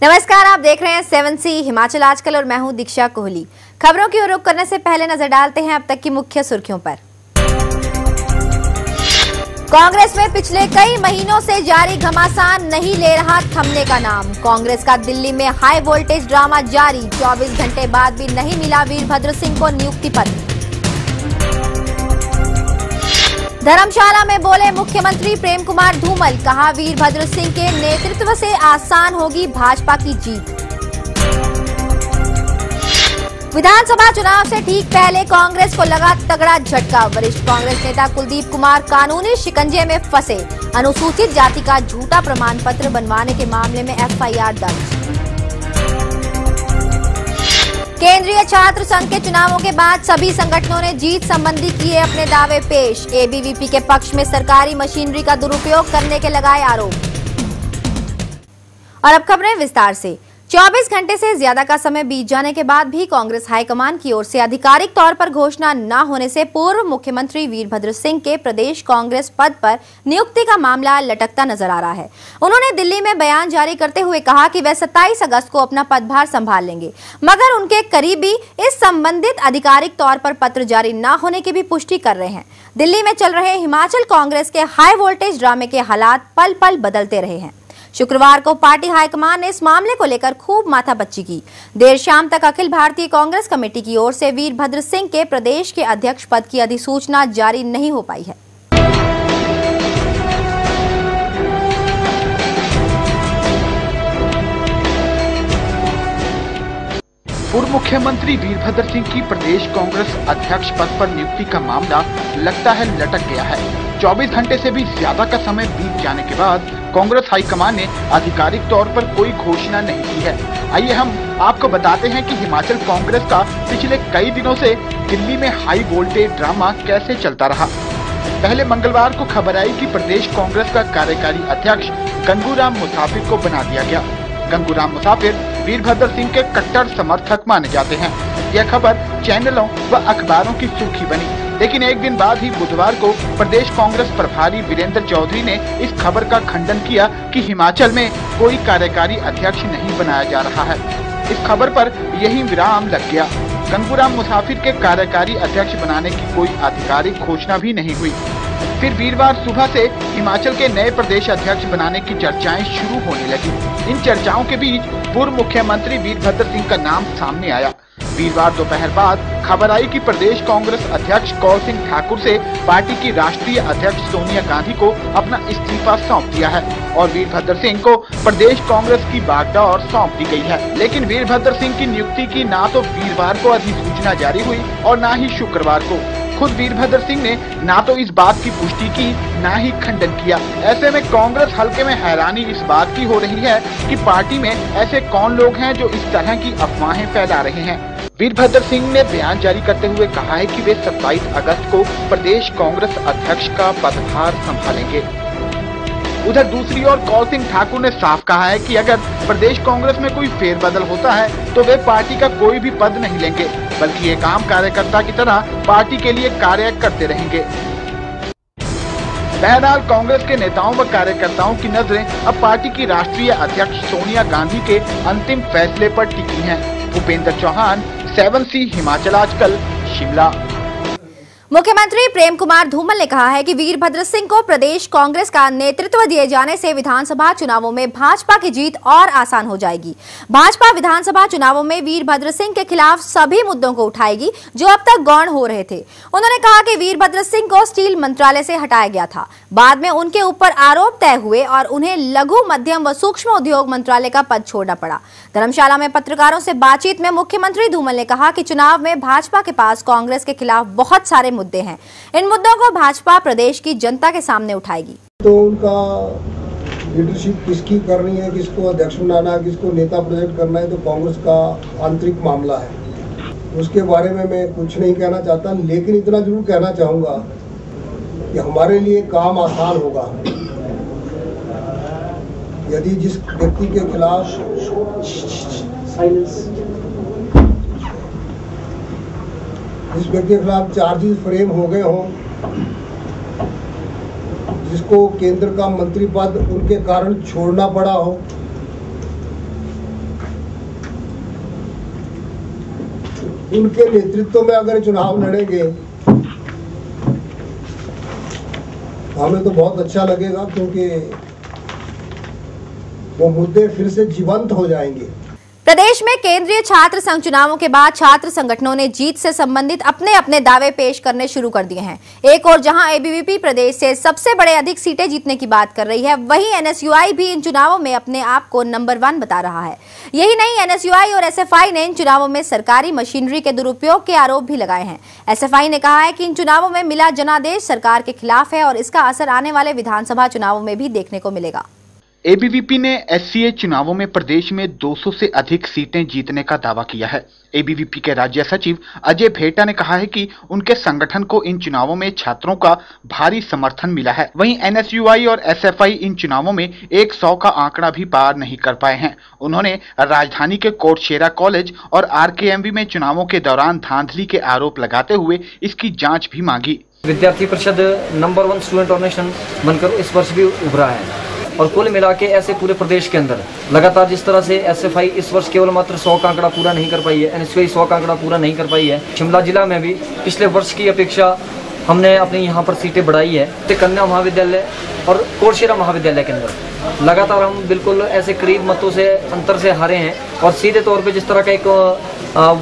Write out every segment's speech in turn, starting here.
नमस्कार, आप देख रहे हैं 7C हिमाचल आजकल और मैं हूं दीक्षा कोहली। खबरों की ओर रुख करने से पहले नजर डालते हैं अब तक की मुख्य सुर्खियों पर। कांग्रेस में पिछले कई महीनों से जारी घमासान नहीं ले रहा थमने का नाम। कांग्रेस का दिल्ली में हाई वोल्टेज ड्रामा जारी। 24 घंटे बाद भी नहीं मिला वीरभद्र सिंह को नियुक्ति पत्र। धर्मशाला में बोले मुख्यमंत्री प्रेम कुमार धूमल, कहा वीरभद्र सिंह के नेतृत्व से आसान होगी भाजपा की जीत। विधानसभा चुनाव से ठीक पहले कांग्रेस को लगा तगड़ा झटका। वरिष्ठ कांग्रेस नेता कुलदीप कुमार कानूनी शिकंजे में फंसे। अनुसूचित जाति का झूठा प्रमाण पत्र बनवाने के मामले में एफआईआर दर्ज। केंद्रीय छात्र संघ के चुनावों के बाद सभी संगठनों ने जीत संबंधी किए अपने दावे पेश। एबीवीपी के पक्ष में सरकारी मशीनरी का दुरुपयोग करने के लगाए आरोप। और अब खबरें विस्तार से। 24 घंटे से ज्यादा का समय बीत जाने के बाद भी कांग्रेस हाईकमान की ओर से आधिकारिक तौर पर घोषणा न होने से पूर्व मुख्यमंत्री वीरभद्र सिंह के प्रदेश कांग्रेस पद पर नियुक्ति का मामला लटकता नजर आ रहा है। उन्होंने दिल्ली में बयान जारी करते हुए कहा कि वे 27 अगस्त को अपना पदभार संभाल लेंगे, मगर उनके करीबी इस संबंधित आधिकारिक तौर पर पत्र जारी न होने की भी पुष्टि कर रहे हैं। दिल्ली में चल रहे हिमाचल कांग्रेस के हाई वोल्टेज ड्रामे के हालात पल पल बदलते रहे हैं। शुक्रवार को पार्टी हाईकमान ने इस मामले को लेकर खूब माथापच्ची की। देर शाम तक अखिल भारतीय कांग्रेस कमेटी की ओर से वीरभद्र सिंह के प्रदेश के अध्यक्ष पद की अधिसूचना जारी नहीं हो पाई है। पूर्व मुख्यमंत्री वीरभद्र सिंह की प्रदेश कांग्रेस अध्यक्ष पद पर नियुक्ति का मामला लगता है लटक गया है। 24 घंटे से भी ज्यादा का समय बीत जाने के बाद कांग्रेस हाईकमान ने आधिकारिक तौर पर कोई घोषणा नहीं की है। आइए हम आपको बताते हैं कि हिमाचल कांग्रेस का पिछले कई दिनों से दिल्ली में हाई वोल्टेज ड्रामा कैसे चलता रहा। पहले मंगलवार को खबर आई कि प्रदेश कांग्रेस का कार्यकारी अध्यक्ष गंगूराम मुसाफिर को बना दिया गया। गंगूराम मुसाफिर वीरभद्र सिंह के कट्टर समर्थक माने जाते हैं। यह खबर चैनलों व अखबारों की सुर्खी बनी, लेकिन एक दिन बाद ही बुधवार को प्रदेश कांग्रेस प्रभारी वीरेंद्र चौधरी ने इस खबर का खंडन किया कि हिमाचल में कोई कार्यकारी अध्यक्ष नहीं बनाया जा रहा है। इस खबर पर यही विराम लग गया। गंगूराम मुसाफिर के कार्यकारी अध्यक्ष बनाने की कोई आधिकारिक घोषणा भी नहीं हुई। फिर वीरवार सुबह से हिमाचल के नए प्रदेश अध्यक्ष बनाने की चर्चाएं शुरू होने लगी। इन चर्चाओं के बीच पूर्व मुख्यमंत्री वीरभद्र सिंह का नाम सामने आया। वीरवार दोपहर बाद खबर आई कि प्रदेश कांग्रेस अध्यक्ष कौल सिंह ठाकुर से पार्टी की राष्ट्रीय अध्यक्ष सोनिया गांधी को अपना इस्तीफा सौंप दिया है और वीरभद्र सिंह को प्रदेश कांग्रेस की बागडोर सौंप दी गई है। लेकिन वीरभद्र सिंह की नियुक्ति की ना तो वीरवार को अधिसूचना जारी हुई और ना ही शुक्रवार को। खुद वीरभद्र सिंह ने ना तो इस बात की पुष्टि की ना ही खंडन किया। ऐसे में कांग्रेस हल्के में हैरानी इस बात की हो रही है कि पार्टी में ऐसे कौन लोग हैं जो इस तरह की अफवाहें फैला रहे हैं। वीरभद्र सिंह ने बयान जारी करते हुए कहा है कि वे 27 अगस्त को प्रदेश कांग्रेस अध्यक्ष का पदभार संभालेंगे। उधर दूसरी ओर कौल सिंह ठाकुर ने साफ कहा है कि अगर प्रदेश कांग्रेस में कोई फेरबदल होता है तो वे पार्टी का कोई भी पद नहीं लेंगे, बल्कि एक आम कार्यकर्ता की तरह पार्टी के लिए कार्य करते रहेंगे। बहरहाल कांग्रेस के नेताओं व कार्यकर्ताओं की नजरें अब पार्टी की राष्ट्रीय अध्यक्ष सोनिया गांधी के अंतिम फैसले पर टिकी हैं। भूपेंद्र चौहान, 7C हिमाचल आजकल, शिमला। मुख्यमंत्री प्रेम कुमार धूमल ने कहा है कि वीरभद्र सिंह को प्रदेश कांग्रेस का नेतृत्व दिए जाने से विधानसभा चुनावों में भाजपा की जीत और आसान हो जाएगी। भाजपा विधानसभा चुनावों में वीरभद्र सिंह के खिलाफ सभी मुद्दों को उठाएगी जो अब तक गौण हो रहे थे। उन्होंने कहा कि वीरभद्र सिंह को स्टील मंत्रालय से हटाया गया था, बाद में उनके ऊपर आरोप तय हुए और उन्हें लघु मध्यम व सूक्ष्म उद्योग मंत्रालय का पद छोड़ना पड़ा। धर्मशाला में पत्रकारों से बातचीत में मुख्यमंत्री धूमल ने कहा कि चुनाव में भाजपा के पास कांग्रेस के खिलाफ बहुत सारे मुद्दे हैं। इन मुद्दों को भाजपा प्रदेश की जनता के सामने उठाएगी। तो उनका लीडरशिप किसकी करनी है, किसको अध्यक्ष बनाना है, किसको नेता प्रेजेंट करना है, तो कांग्रेस का आंतरिक मामला है। उसके बारे में मैं कुछ नहीं कहना चाहता, लेकिन इतना जरूर कहना चाहूँगा कि हमारे लिए काम आसान होगा यदि जिस व्यक्ति के खिलाफ चार्जेस फ्रेम हो गए हों, जिसको केंद्र का मंत्री पद उनके कारण छोड़ना पड़ा हो, उनके नेतृत्व में अगर चुनाव लड़ेंगे हमें तो बहुत अच्छा लगेगा, क्योंकि वो मुद्दे फिर से जीवंत हो जाएंगे। प्रदेश में केंद्रीय छात्र संघ चुनावों के बाद छात्र संगठनों ने जीत से संबंधित अपने अपने दावे पेश करने शुरू कर दिए हैं। एक और जहां एबीवीपी प्रदेश से सबसे बड़े अधिक सीटें जीतने की बात कर रही है, वहीं एनएसयूआई भी इन चुनावों में अपने आप को नंबर 1 बता रहा है। यही नहीं, एनएसयूआई और एसएफआई ने इन चुनावों में सरकारी मशीनरी के दुरुपयोग के आरोप भी लगाए हैं। एसएफआई ने कहा है कि इन चुनावों में मिला जनादेश सरकार के खिलाफ है और इसका असर आने वाले विधानसभा चुनावों में भी देखने को मिलेगा। एबीवीपी ने एससीए चुनावों में प्रदेश में 200 से अधिक सीटें जीतने का दावा किया है। एबीवीपी के राज्य सचिव अजय भेटा ने कहा है कि उनके संगठन को इन चुनावों में छात्रों का भारी समर्थन मिला है। वहीं एनएसयूआई और एसएफआई इन चुनावों में 100 का आंकड़ा भी पार नहीं कर पाए हैं। उन्होंने राजधानी के कोटशेरा कॉलेज और आरकेएमवी में चुनावों के दौरान धांधली के आरोप लगाते हुए इसकी जाँच भी मांगी। विद्यार्थी परिषद नंबर 1 स्टूडेंट ऑर्गेनाइजेशन बनकर इस वर्ष भी उभरा है और कुल मिला के ऐसे पूरे प्रदेश के अंदर लगातार जिस तरह से एसएफआई इस वर्ष केवल मात्र 100 का आंकड़ा पूरा नहीं कर पाई है, एनएसयूआई 100 का आंकड़ा पूरा नहीं कर पाई है। शिमला जिला में भी पिछले वर्ष की अपेक्षा हमने अपने यहाँ पर सीटें बढ़ाई है। कन्या महाविद्यालय और कोटशेरा महाविद्यालय के अंदर लगातार हम बिल्कुल ऐसे करीब मतों से अंतर से हारे हैं और सीधे तौर पर जिस तरह का एक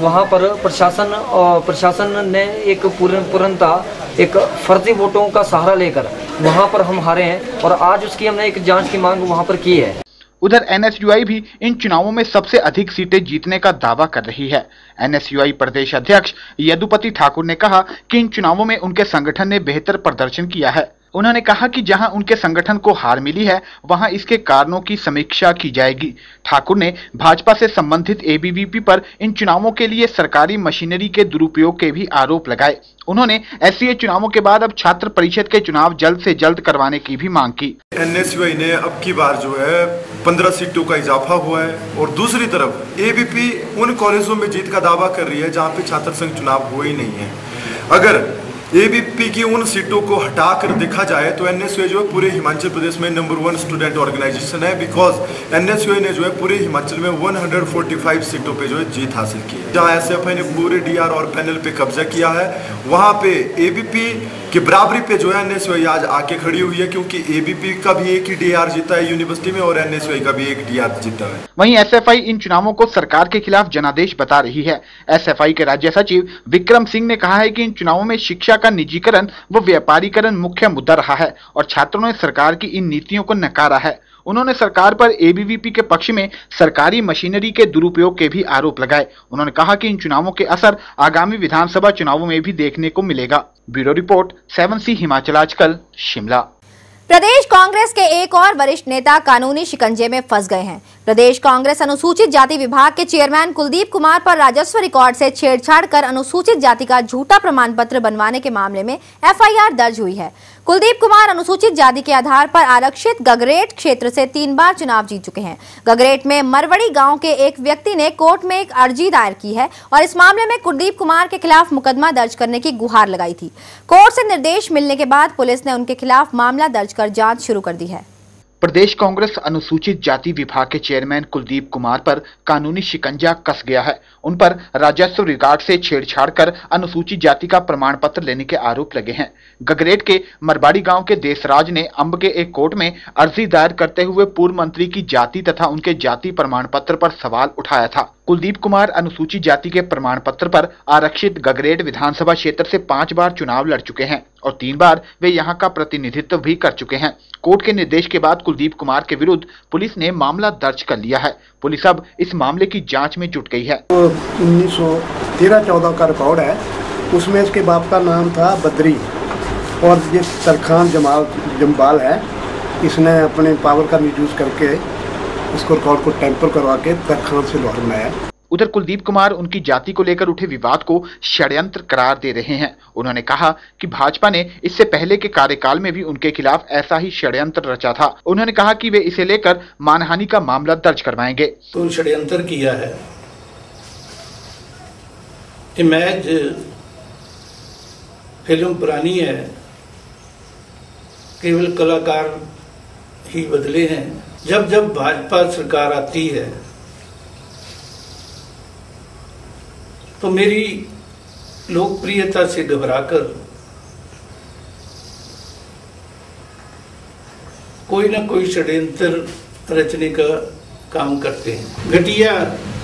वहाँ पर प्रशासन ने एक पूर्णता एक फर्जी वोटों का सहारा लेकर वहाँ पर हम हारे हैं और आज उसकी हमने एक जांच की मांग वहाँ पर की है। उधर एनएसयूआई भी इन चुनावों में सबसे अधिक सीटें जीतने का दावा कर रही है। एनएसयूआई प्रदेश अध्यक्ष यदुपति ठाकुर ने कहा कि इन चुनावों में उनके संगठन ने बेहतर प्रदर्शन किया है। उन्होंने कहा कि जहां उनके संगठन को हार मिली है वहां इसके कारणों की समीक्षा की जाएगी। ठाकुर ने भाजपा से संबंधित एबीवीपी पर इन चुनावों के लिए सरकारी मशीनरी के दुरुपयोग के भी आरोप लगाए। उन्होंने एससीए चुनावों के बाद अब छात्र परिषद के चुनाव जल्द से जल्द करवाने की भी मांग की। एनएसयूआई ने अब की बार जो है 15 सीटों का इजाफा हुआ है और दूसरी तरफ एबीपी उन कॉलेजों में जीत का दावा कर रही है जहां पे छात्र संघ चुनाव हुए ही नहीं है। अगर एबीपी की उन सीटों को हटाकर देखा जाए तो एनएसयूआई जो है पूरे हिमाचल प्रदेश में नंबर 1 स्टूडेंट ऑर्गेनाइजेशन है, बिकॉज एनएसयूआई ने जो है पूरे हिमाचल में 145 सीटों पे जो है जीत हासिल की है। जहां एसएफआई ने पूरे डीआर और पैनल पे कब्जा किया है, वहां पे एबीपी की बराबरी पे जो है एनएसयूआई आज आके खड़ी हुई है, क्योंकि एबीपी का भी एक ही डीआर जीता है यूनिवर्सिटी में और एनएसयूआई का भी एक डीआर जीता है। वहीं एसएफआई इन चुनावों को सरकार के खिलाफ जनादेश बता रही है। एसएफआई के राज्य सचिव विक्रम सिंह ने कहा है कि इन चुनावों में शिक्षा का निजीकरण व व्यापारीकरण मुख्य मुद्दा रहा है और छात्रों ने सरकार की इन नीतियों को नकारा है। उन्होंने सरकार पर एबीवीपी के पक्ष में सरकारी मशीनरी के दुरुपयोग के भी आरोप लगाए। उन्होंने कहा कि इन चुनावों के असर आगामी विधानसभा चुनावों में भी देखने को मिलेगा। ब्यूरो रिपोर्ट 7C हिमाचल आजकल, शिमला। प्रदेश कांग्रेस के एक और वरिष्ठ नेता कानूनी शिकंजे में फंस गए हैं। प्रदेश कांग्रेस अनुसूचित जाति विभाग के चेयरमैन कुलदीप कुमार पर राजस्व रिकॉर्ड से छेड़छाड़ कर अनुसूचित जाति का झूठा प्रमाण पत्र बनवाने के मामले में एफआईआर दर्ज हुई है। कुलदीप कुमार अनुसूचित जाति के आधार पर आरक्षित गगरेट क्षेत्र से 3 बार चुनाव जीत चुके हैं। गगरेट में मरवड़ी गांव के एक व्यक्ति ने कोर्ट में एक अर्जी दायर की है और इस मामले में कुलदीप कुमार के खिलाफ मुकदमा दर्ज करने की गुहार लगाई थी। कोर्ट से निर्देश मिलने के बाद पुलिस ने उनके खिलाफ मामला दर्ज कर जांच शुरू कर दी है। प्रदेश कांग्रेस अनुसूचित जाति विभाग के चेयरमैन कुलदीप कुमार पर कानूनी शिकंजा कस गया है। उन पर राजस्व रिकॉर्ड से छेड़छाड़ कर अनुसूचित जाति का प्रमाण पत्र लेने के आरोप लगे हैं। गगरेट के मरबाड़ी गांव के देसराज ने अंब के एक कोर्ट में अर्जी दायर करते हुए पूर्व मंत्री की जाति तथा उनके जाति प्रमाण पत्र पर सवाल उठाया था। कुलदीप कुमार अनुसूचित जाति के प्रमाण पत्र पर आरक्षित गगरेट विधानसभा क्षेत्र से 5 बार चुनाव लड़ चुके हैं और 3 बार वे यहां का प्रतिनिधित्व भी कर चुके हैं। कोर्ट के निर्देश के बाद कुलदीप कुमार के विरुद्ध पुलिस ने मामला दर्ज कर लिया है। पुलिस अब इस मामले की जांच में जुट गई है। 1913-14 का रिकॉर्ड है, उसमें इसके बाप का नाम था बद्री और ये तरखान जम्बाल है। इसने अपने पावर का मिसयूज करके इसको रिकॉर्ड को टेम्पर करवा के तरखान से लाहौर बनाया। उधर कुलदीप कुमार उनकी जाति को लेकर उठे विवाद को षड्यंत्र करार दे रहे हैं। उन्होंने कहा कि भाजपा ने इससे पहले के कार्यकाल में भी उनके खिलाफ ऐसा ही षड्यंत्र रचा था। उन्होंने कहा कि वे इसे लेकर मानहानि का मामला दर्ज करवाएंगे। तो षड्यंत्र किया है, इमेज फिल्म पुरानी है, केवल कलाकार ही बदले हैं। जब जब भाजपा सरकार आती है तो मेरी लोकप्रियता से घबराकर कोई ना कोई षड्यंत्र रचने का काम करते हैं। घटिया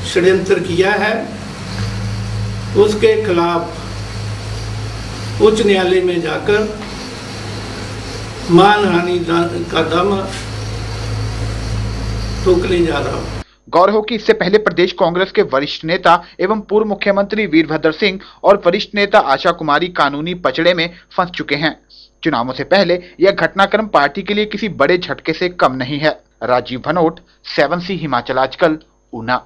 षड्यंत्र किया है, उसके खिलाफ उच्च न्यायालय में जाकर मानहानि का दम तोड़ने जा रहा हूं। गौरव हो कि इससे पहले प्रदेश कांग्रेस के वरिष्ठ नेता एवं पूर्व मुख्यमंत्री वीरभद्र सिंह और वरिष्ठ नेता आशा कुमारी कानूनी पचड़े में फंस चुके हैं। चुनावों से पहले यह घटनाक्रम पार्टी के लिए किसी बड़े झटके से कम नहीं है। राजीव भनोट, 7C हिमाचल आजकल, ऊना।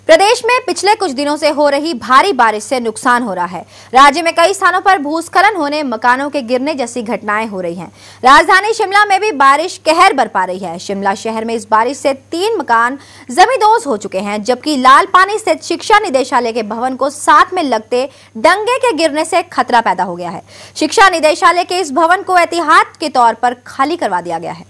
प्रदेश में पिछले कुछ दिनों से हो रही भारी बारिश से नुकसान हो रहा है। राज्य में कई स्थानों पर भूस्खलन होने, मकानों के गिरने जैसी घटनाएं हो रही हैं। राजधानी शिमला में भी बारिश कहर बरपा रही है। शिमला शहर में इस बारिश से 3 मकान जमींदोज हो चुके हैं, जबकि लाल पानी स्थित शिक्षा निदेशालय के भवन को साथ में लगते डंगे के गिरने से खतरा पैदा हो गया है। शिक्षा निदेशालय के इस भवन को एहतियात के तौर पर खाली करवा दिया गया है।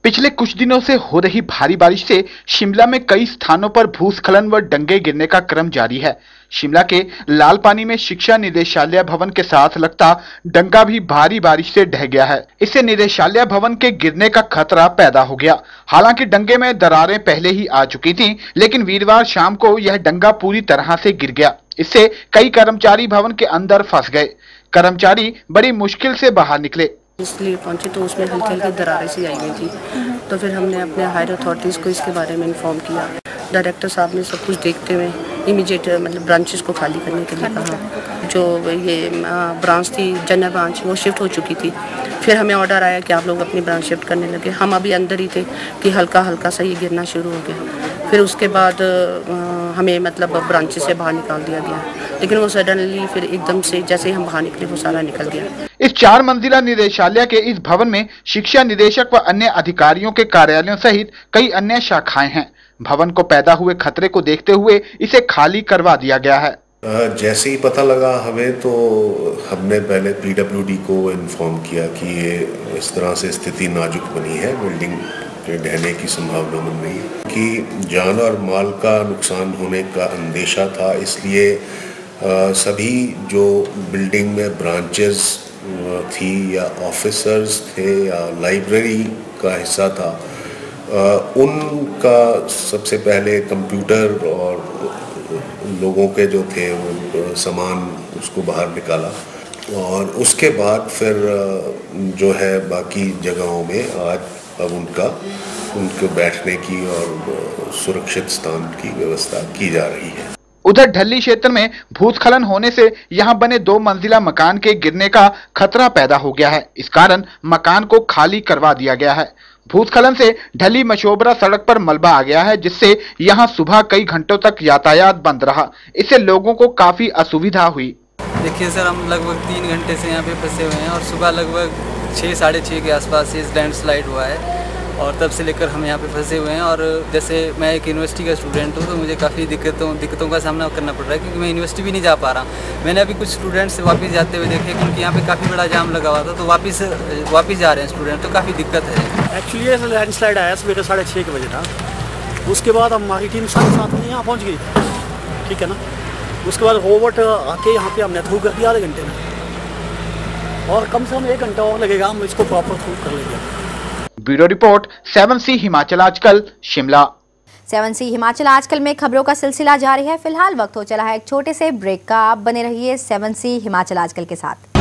पिछले कुछ दिनों से हो रही भारी बारिश से शिमला में कई स्थानों पर भूस्खलन व डंगे गिरने का क्रम जारी है। शिमला के लाल पानी में शिक्षा निदेशालय भवन के साथ लगता डंगा भी भारी बारिश से ढह गया है। इससे निदेशालय भवन के गिरने का खतरा पैदा हो गया। हालांकि डंगे में दरारें पहले ही आ चुकी थीं, लेकिन वीरवार शाम को यह डंगा पूरी तरह से गिर गया। इससे कई कर्मचारी भवन के अंदर फंस गए। कर्मचारी बड़ी मुश्किल से बाहर निकले। इसलिए पहुंचे तो उसमें हल्की हल्की दरारें सी आई हुई थी, तो फिर हमने अपने हायर अथॉरिटीज़ को इसके बारे में इन्फॉर्म किया। डायरेक्टर साहब ने सब कुछ देखते हुए इमीडिएट मतलब ब्रांचेस को खाली करने के लिए कहा। जो ये ब्रांच थी जनरल ब्रांच, वो शिफ्ट हो चुकी थी। फिर हमें ऑर्डर आया कि आप लोग अपनी ब्रांच शिफ्ट करने लगे। हम अभी अंदर ही थे कि हल्का हल्का सा ये गिरना शुरू हो गया। फिर उसके बाद हमें मतलब ब्रांचेस से बाहर निकाल दिया गया, लेकिन वो सडनली फिर एकदम से जैसे ही हम बाहर निकले वो सारा निकल गया। इस 4 मंजिला निदेशालय के इस भवन में शिक्षा निदेशक व अन्य अधिकारियों के कार्यालयों सहित कई अन्य शाखाएं हैं। भवन को पैदा हुए खतरे को देखते हुए इसे खाली करवा दिया गया है। जैसे ही पता लगा हमें, तो हमने पहले PWD को इन्फॉर्म किया कि ये इस तरह से स्थिति नाजुक बनी है, बिल्डिंग के ढहने की संभावना बन रही है, कि जान और माल का नुकसान होने का अंदेशा था। इसलिए सभी जो बिल्डिंग में ब्रांचेस थी या ऑफिसर्स थे या लाइब्रेरी का हिस्सा था, उनका सबसे पहले कंप्यूटर और लोगों के जो थे वो सामान उसको बाहर निकाला, और उसके बाद फिर जो है बाकी जगहों में आज अब उनके बैठने की और सुरक्षित स्थान की व्यवस्था की जा रही है। उधर ढली क्षेत्र में भूस्खलन होने से यहां बने 2 मंजिला मकान के गिरने का खतरा पैदा हो गया है। इस कारण मकान को खाली करवा दिया गया है। भूस्खलन से ढली मशोबरा सड़क पर मलबा आ गया है, जिससे यहां सुबह कई घंटों तक यातायात बंद रहा। इससे लोगों को काफी असुविधा हुई। देखिए सर, हम लगभग 3 घंटे से यहाँ पे फंसे हुए हैं और सुबह लगभग 6 साढ़े 6 के आसपास इस लैंडस्लाइड हुआ है और तब से लेकर हम यहाँ पे फंसे हुए हैं। और जैसे मैं एक यूनिवर्सिटी का स्टूडेंट हूँ, तो मुझे काफ़ी दिक्कतों का सामना करना पड़ रहा है, क्योंकि मैं यूनिवर्सिटी भी नहीं जा पा रहा। मैंने अभी कुछ स्टूडेंट्स वापस जाते हुए देखे, क्योंकि यहाँ पे काफ़ी बड़ा जाम लगा हुआ था, तो वापस जा रहे हैं स्टूडेंट, तो काफ़ी दिक्कत है। एक्चुअली ये लैंडस्लाइड आया सवेरे 6:30 के बजे था। उसके बाद हमारी टीम 7:30 बजे यहाँ पहुँच गई, ठीक है ना। उसके बाद रोबोट आके यहाँ पे हमने थ्रू कर दिया आधे घंटे में, और कम से कम 1 घंटा और लगेगा, हम इसको प्रॉपर थ्रू कर लेंगे। ब्यूरो रिपोर्ट, 7C हिमाचल आजकल, शिमला। 7C हिमाचल आजकल में खबरों का सिलसिला जारी है। फिलहाल वक्त हो चला है एक छोटे से ब्रेक का। आप बने रहिए 7C हिमाचल आजकल के साथ।